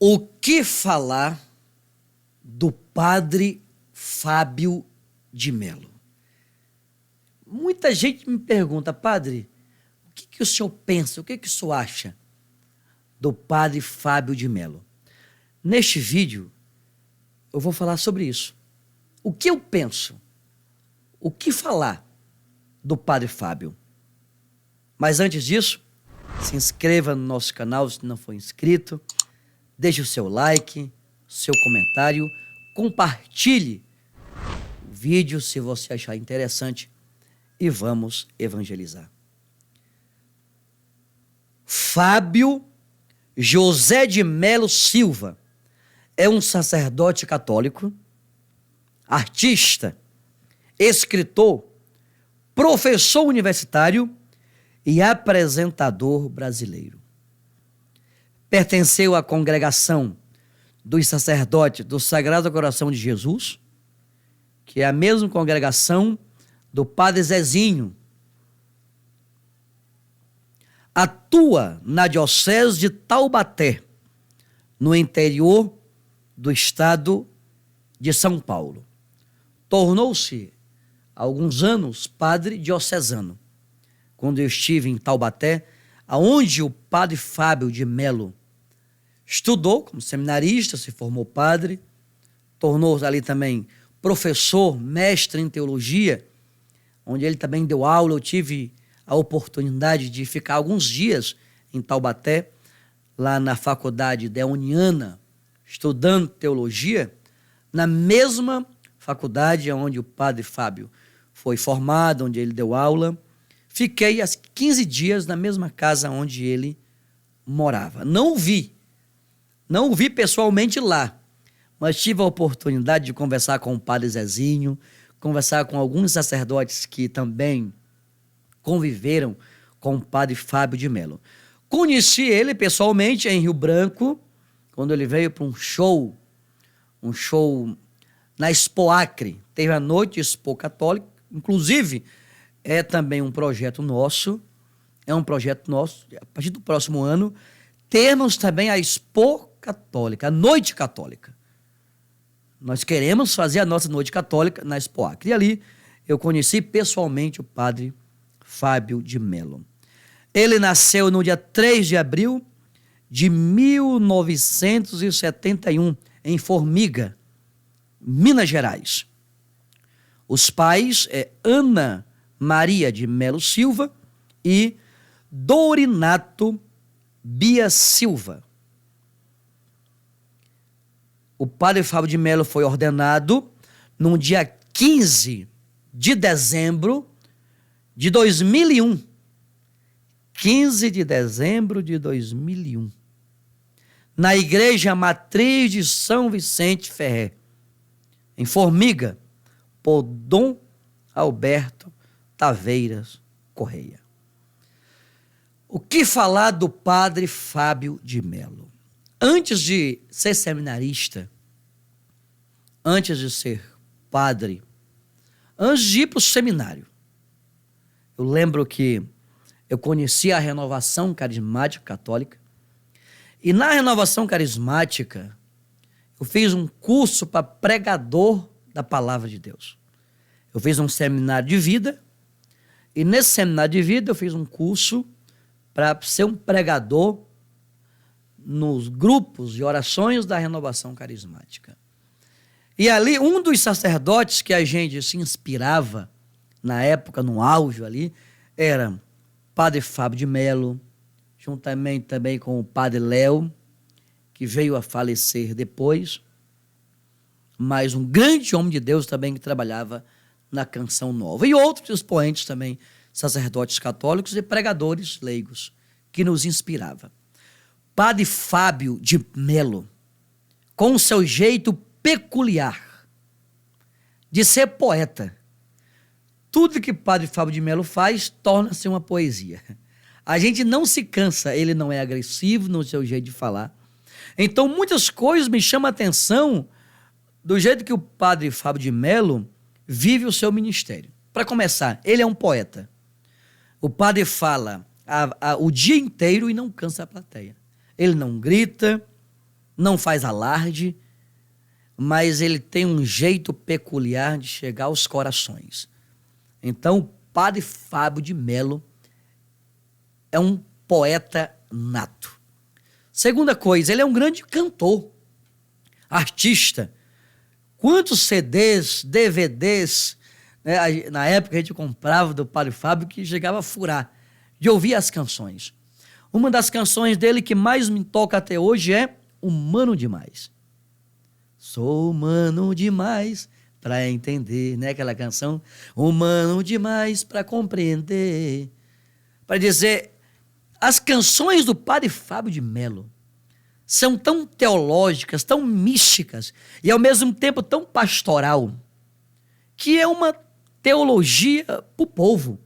O que falar do padre Fábio de Melo? Muita gente me pergunta, padre, o que o senhor pensa, o que o senhor acha do padre Fábio de Melo? Neste vídeo, eu vou falar sobre isso. O que eu penso? O que falar do padre Fábio? Mas antes disso, se inscreva no nosso canal se não for inscrito, deixe o seu like, seu comentário, compartilhe o vídeo se você achar interessante e vamos evangelizar. Fábio José de Melo Silva é um sacerdote católico, artista, escritor, professor universitário e apresentador brasileiro. Pertenceu à congregação dos sacerdotes do Sagrado Coração de Jesus, que é a mesma congregação do Padre Zezinho. Atua na diocese de Taubaté, no interior do estado de São Paulo. Tornou-se, há alguns anos, padre diocesano. Quando eu estive em Taubaté, aonde o padre Fábio de Melo estudou como seminarista, se formou padre, tornou-se ali também professor, mestre em teologia, onde ele também deu aula. Eu tive a oportunidade de ficar alguns dias em Taubaté, lá na faculdade deoniana, estudando teologia, na mesma faculdade onde o padre Fábio foi formado, onde ele deu aula. Fiquei 15 dias na mesma casa onde ele morava. Não o vi pessoalmente lá, mas tive a oportunidade de conversar com o padre Zezinho, conversar com alguns sacerdotes que também conviveram com o padre Fábio de Melo. Conheci ele pessoalmente em Rio Branco, quando ele veio para um show na Expo Acre. Teve a noite Expo Católica, inclusive é também um projeto nosso, a partir do próximo ano, termos também a Expo Católica, a Noite Católica. Nós queremos fazer a nossa Noite Católica na Expo Acre. E ali eu conheci pessoalmente o padre Fábio de Melo. Ele nasceu no dia 3 de abril de 1971, em Formiga, Minas Gerais. Os pais Ana Maria de Melo Silva e Dorinato Bia Silva. O padre Fábio de Melo foi ordenado no dia 15 de dezembro de 2001. 15 de dezembro de 2001. Na Igreja Matriz de São Vicente Ferrer, em Formiga, por Dom Alberto Taveiras Correia. O que falar do padre Fábio de Melo? Antes de ser seminarista, antes de ser padre, antes de ir para o seminário, eu lembro que eu conheci a Renovação Carismática Católica, e na Renovação Carismática eu fiz um curso para pregador da Palavra de Deus. Eu fiz um seminário de vida, e nesse seminário de vida eu fiz um curso para ser um pregador nos grupos de orações da Renovação Carismática. E ali, um dos sacerdotes que a gente se inspirava, na época, no auge ali, era padre Fábio de Melo, juntamente também com o padre Léo, que veio a falecer depois, mas um grande homem de Deus também que trabalhava na Canção Nova. E outros expoentes também, sacerdotes católicos e pregadores leigos, que nos inspirava. Padre Fábio de Melo, com seu jeito peculiar de ser poeta. Tudo que Padre Fábio de Melo faz torna-se uma poesia. A gente não se cansa, ele não é agressivo no seu jeito de falar. Então, muitas coisas me chamam a atenção do jeito que o Padre Fábio de Melo vive o seu ministério. Para começar, ele é um poeta. O padre fala o dia inteiro e não cansa a plateia. Ele não grita, não faz alarde, mas ele tem um jeito peculiar de chegar aos corações. Então, o Padre Fábio de Melo é um poeta nato. Segunda coisa, ele é um grande cantor, artista. Quantos CDs, DVDs, né, na época a gente comprava do Padre Fábio que chegava a furar de ouvir as canções. Uma das canções dele que mais me toca até hoje é Humano Demais. Sou humano demais para entender, né? Aquela canção, humano demais para compreender. Para dizer, as canções do Padre Fábio de Melo são tão teológicas, tão místicas e ao mesmo tempo tão pastoral, que é uma teologia para o povo.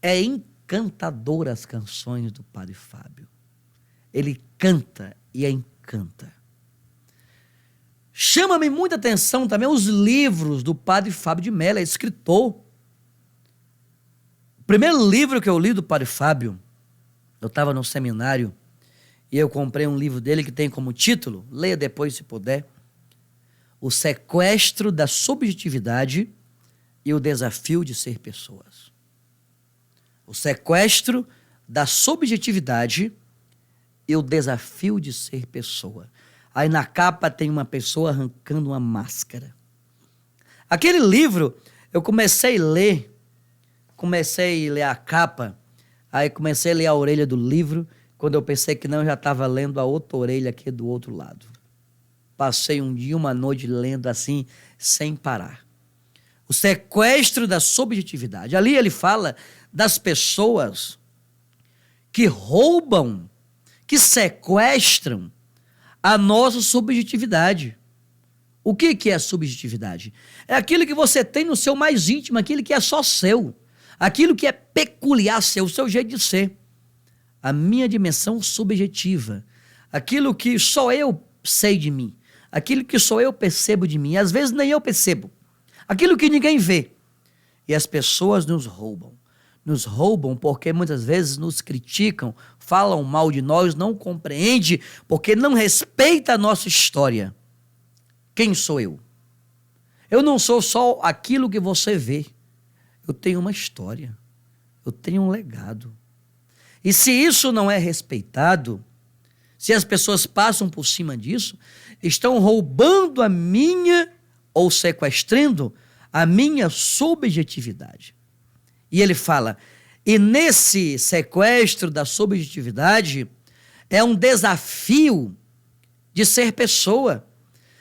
É encantadora as canções do Padre Fábio. Ele canta e encanta. Chama-me muita atenção também os livros do Padre Fábio de Melo, é escritor. O primeiro livro que eu li do Padre Fábio, eu estava no seminário e eu comprei um livro dele que tem como título, leia depois se puder, O Sequestro da Subjetividade e o Desafio de Ser Pessoas. O sequestro da subjetividade e o desafio de ser pessoa. Aí na capa tem uma pessoa arrancando uma máscara. Aquele livro, eu comecei a ler a capa, aí comecei a ler a orelha do livro, quando eu pensei que não, eu já estava lendo a outra orelha aqui do outro lado. Passei um dia, uma noite lendo assim, sem parar. O sequestro da subjetividade. Ali ele fala das pessoas que roubam, que sequestram a nossa subjetividade. O que é a subjetividade? É aquilo que você tem no seu mais íntimo, aquilo que é só seu, aquilo que é peculiar seu, o seu jeito de ser. A minha dimensão subjetiva, aquilo que só eu sei de mim, aquilo que só eu percebo de mim, às vezes nem eu percebo, aquilo que ninguém vê. E as pessoas nos roubam porque muitas vezes nos criticam, falam mal de nós, não compreendem, porque não respeita a nossa história. Quem sou eu? Eu não sou só aquilo que você vê. Eu tenho uma história, eu tenho um legado. E se isso não é respeitado, se as pessoas passam por cima disso, estão roubando a minha, ou sequestrando a minha subjetividade. E ele fala, e nesse sequestro da subjetividade, é um desafio de ser pessoa.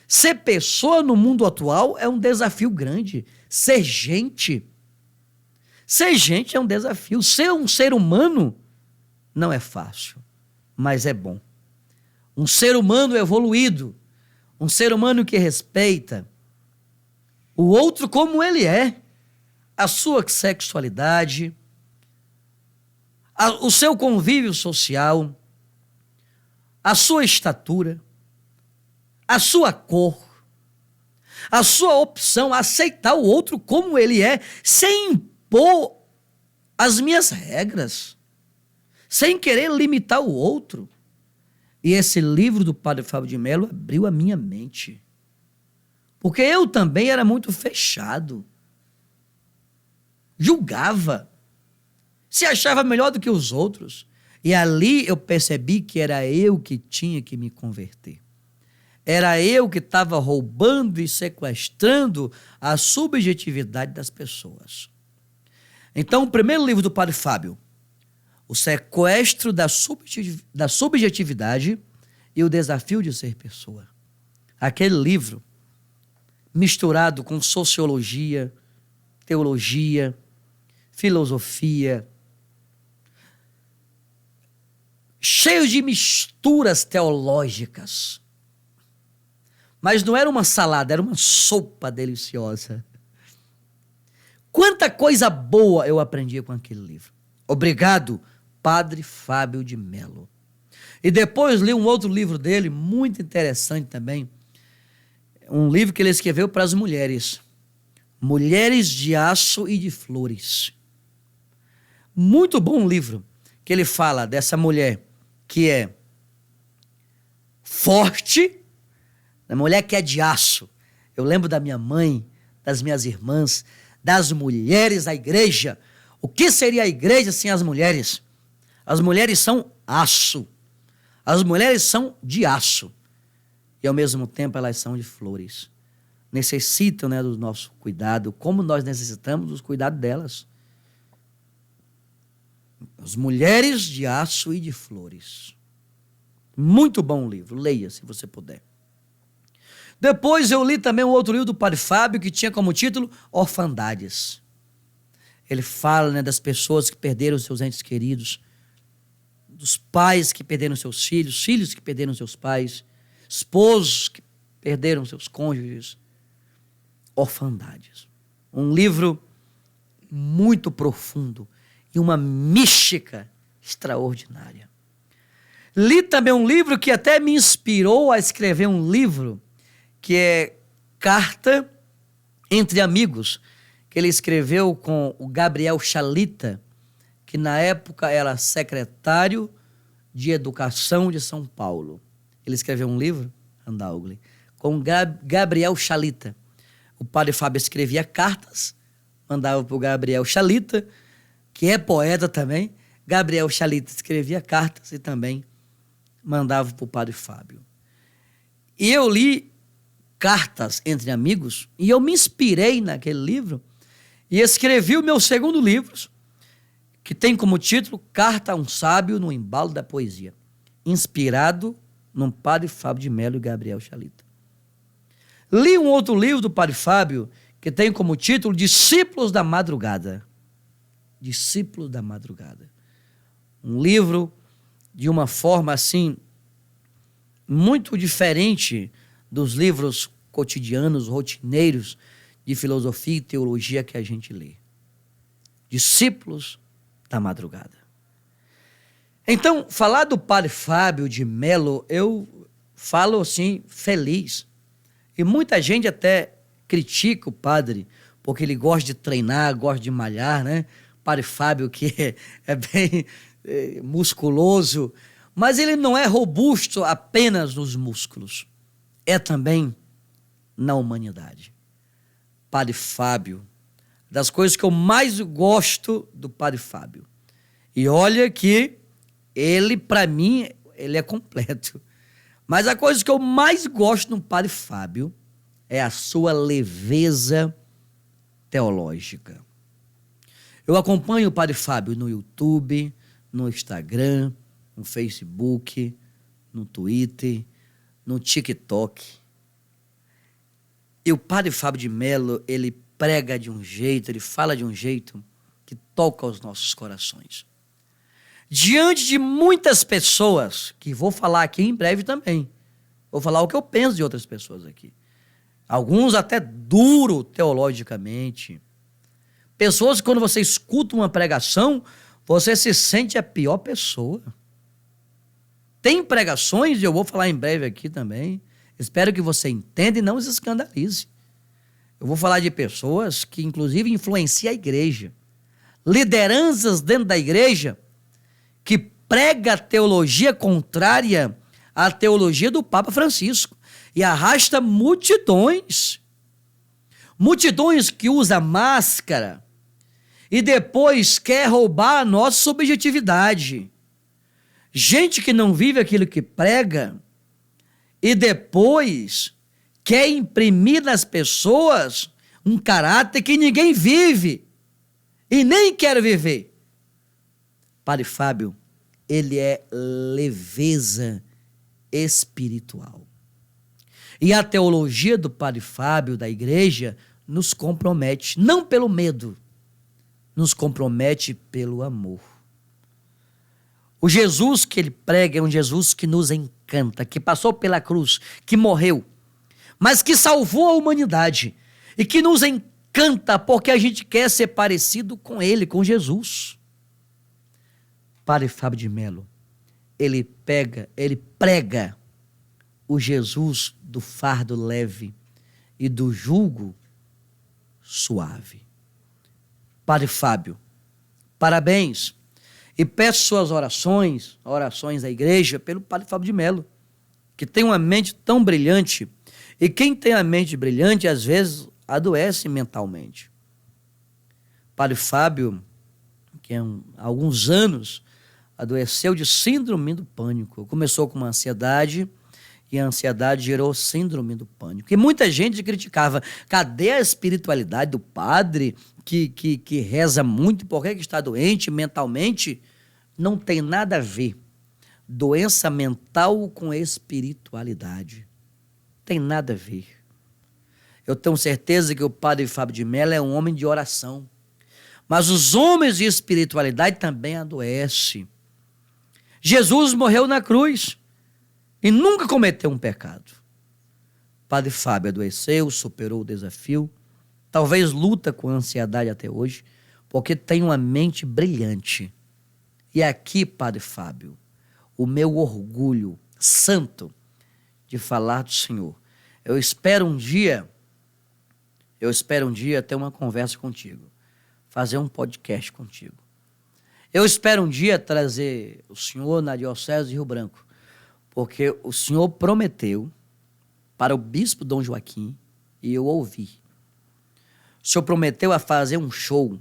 Ser pessoa no mundo atual é um desafio grande. Ser gente é um desafio. Ser um ser humano não é fácil, mas é bom. Um ser humano evoluído, um ser humano que respeita o outro como ele é, a sua sexualidade, o seu convívio social, a sua estatura, a sua cor, a sua opção, aceitar o outro como ele é, sem impor as minhas regras, sem querer limitar o outro. E esse livro do Padre Fábio de Melo abriu a minha mente, porque eu também era muito fechado, julgava, se achava melhor do que os outros. E ali eu percebi que era eu que tinha que me converter. Era eu que estava roubando e sequestrando a subjetividade das pessoas. Então, o primeiro livro do Padre Fábio, O Sequestro da Subjetividade e o Desafio de Ser Pessoa. Aquele livro, misturado com sociologia, teologia, filosofia, cheio de misturas teológicas. Mas não era uma salada, era uma sopa deliciosa. Quanta coisa boa eu aprendi com aquele livro. Obrigado, Padre Fábio de Melo. E depois li um outro livro dele, muito interessante também. Um livro que ele escreveu para as mulheres. Mulheres de Aço e de Flores. Muito bom livro, que ele fala dessa mulher que é forte, uma mulher que é de aço. Eu lembro da minha mãe, das minhas irmãs, das mulheres da igreja. O que seria a igreja sem as mulheres? As mulheres são aço. As mulheres são de aço. E ao mesmo tempo elas são de flores. Necessitam, né, do nosso cuidado, como nós necessitamos dos cuidados delas. As mulheres de aço e de flores. Muito bom livro, leia se você puder. Depois eu li também um outro livro do Padre Fábio que tinha como título Orfandades. Ele fala, né, das pessoas que perderam seus entes queridos, dos pais que perderam seus filhos, filhos que perderam seus pais, esposos que perderam seus cônjuges. Orfandades. Um livro muito profundo e uma mística extraordinária. Li também um livro que até me inspirou a escrever um livro, que é Carta entre Amigos, que ele escreveu com o Gabriel Chalita, que na época era secretário de Educação de São Paulo. Ele escreveu um livro, Andaugli, com Gabriel Chalita. O Padre Fábio escrevia cartas, mandava para o Gabriel Chalita, que é poeta também. Gabriel Chalita escrevia cartas e também mandava para o Padre Fábio. E eu li Cartas entre Amigos e eu me inspirei naquele livro e escrevi o meu segundo livro, que tem como título Carta a um Sábio no Embalo da Poesia, inspirado no Padre Fábio de Melo e Gabriel Chalita. Li um outro livro do Padre Fábio que tem como título Discípulos da Madrugada. Discípulos da Madrugada. Um livro de uma forma assim muito diferente dos livros cotidianos, rotineiros de filosofia e teologia que a gente lê. Discípulos da Madrugada. Então, falar do Padre Fábio de Melo, eu falo assim, feliz. E muita gente até critica o padre, porque ele gosta de treinar, gosta de malhar, né? Padre Fábio, que é bem musculoso, mas ele não é robusto apenas nos músculos, é também na humanidade. Padre Fábio, das coisas que eu mais gosto do Padre Fábio. E olha que ele, para mim, ele é completo. Mas a coisa que eu mais gosto no Padre Fábio é a sua leveza teológica. Eu acompanho o Padre Fábio no YouTube, no Instagram, no Facebook, no Twitter, no TikTok. E o Padre Fábio de Melo, ele prega de um jeito, ele fala de um jeito que toca os nossos corações. Diante de muitas pessoas, que vou falar aqui em breve também, vou falar o que eu penso de outras pessoas aqui. Alguns até duro teologicamente. Pessoas que quando você escuta uma pregação, você se sente a pior pessoa. Tem pregações, e eu vou falar em breve aqui também, espero que você entenda e não se escandalize. Eu vou falar de pessoas que inclusive influenciam a igreja. Lideranças dentro da igreja que prega teologia contrária à teologia do Papa Francisco e arrasta multidões. Multidões que usam máscara e depois quer roubar a nossa subjetividade. Gente que não vive aquilo que prega e depois quer imprimir nas pessoas um caráter que ninguém vive e nem quer viver. Padre Fábio, ele é leveza espiritual. E a teologia do Padre Fábio, da igreja, nos compromete, não pelo medo, nos compromete pelo amor. O Jesus que ele prega é um Jesus que nos encanta, que passou pela cruz, que morreu, mas que salvou a humanidade e que nos encanta porque a gente quer ser parecido com ele, com Jesus. Padre Fábio de Melo, ele prega o Jesus do fardo leve e do jugo suave. Padre Fábio, parabéns, e peço suas orações da igreja pelo Padre Fábio de Melo, que tem uma mente tão brilhante, e quem tem a mente brilhante, às vezes, adoece mentalmente. Padre Fábio, que há alguns anos adoeceu de síndrome do pânico. Começou com uma ansiedade, e a ansiedade gerou síndrome do pânico. E muita gente criticava, cadê a espiritualidade do padre que reza muito, por que está doente mentalmente? Não tem nada a ver doença mental com espiritualidade. Tem nada a ver. Eu tenho certeza que o padre Fábio de Mello é um homem de oração. Mas os homens de espiritualidade também adoecem. Jesus morreu na cruz e nunca cometeu um pecado. Padre Fábio adoeceu, superou o desafio, talvez luta com a ansiedade até hoje, porque tem uma mente brilhante. E aqui, Padre Fábio, o meu orgulho santo de falar do Senhor. Eu espero um dia ter uma conversa contigo, fazer um podcast contigo. Eu espero um dia trazer o senhor na Diocese de Rio Branco, porque o senhor prometeu para o bispo Dom Joaquim, e eu ouvi. O senhor prometeu a fazer um show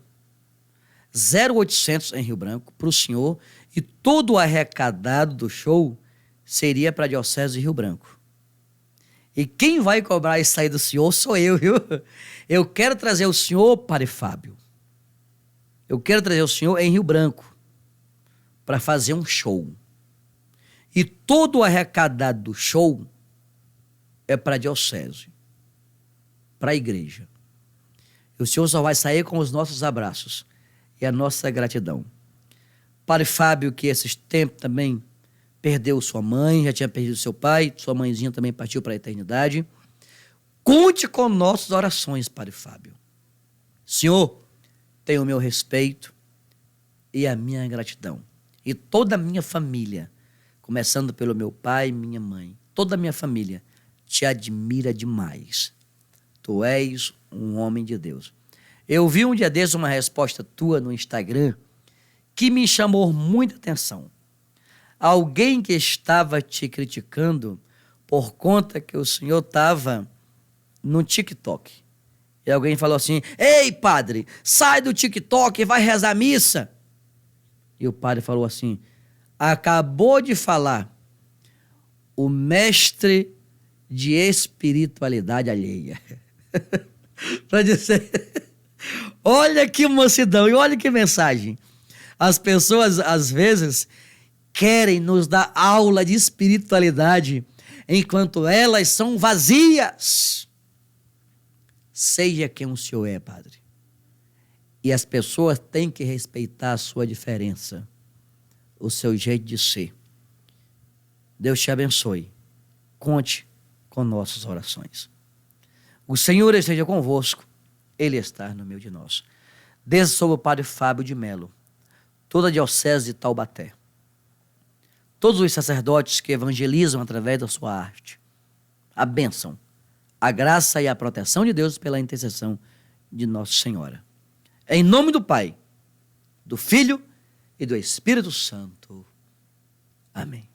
0800 em Rio Branco para o senhor, e todo o arrecadado do show seria para a Diocese de Rio Branco. E quem vai cobrar isso aí do senhor sou eu, viu? Eu quero trazer o senhor, Padre Fábio. Eu quero trazer o senhor em Rio Branco para fazer um show. E todo o arrecadado do show é para a diocese, para a igreja. E o senhor só vai sair com os nossos abraços e a nossa gratidão. Padre Fábio, que esses tempos também perdeu sua mãe, já tinha perdido seu pai, sua mãezinha também partiu para a eternidade. Conte com nossas orações, Padre Fábio. Senhor, tenho o meu respeito e a minha gratidão. E toda a minha família, começando pelo meu pai e minha mãe, toda a minha família te admira demais. Tu és um homem de Deus. Eu vi um dia desses uma resposta tua no Instagram que me chamou muita atenção. Alguém que estava te criticando por conta que o senhor estava no TikTok. E alguém falou assim, ei padre, sai do TikTok e vai rezar a missa. E o padre falou assim, acabou de falar o mestre de espiritualidade alheia. Para dizer, olha que mansidão e olha que mensagem. As pessoas às vezes querem nos dar aula de espiritualidade enquanto elas são vazias. Seja quem o senhor é, padre. E as pessoas têm que respeitar a sua diferença, o seu jeito de ser. Deus te abençoe. Conte com nossas orações. O Senhor esteja convosco. Ele está no meio de nós. Desde sobre o padre Fábio de Mello, toda a diocese de Taubaté, todos os sacerdotes que evangelizam através da sua arte, a bênção, a graça e a proteção de Deus pela intercessão de Nossa Senhora. Em nome do Pai, do Filho e do Espírito Santo. Amém.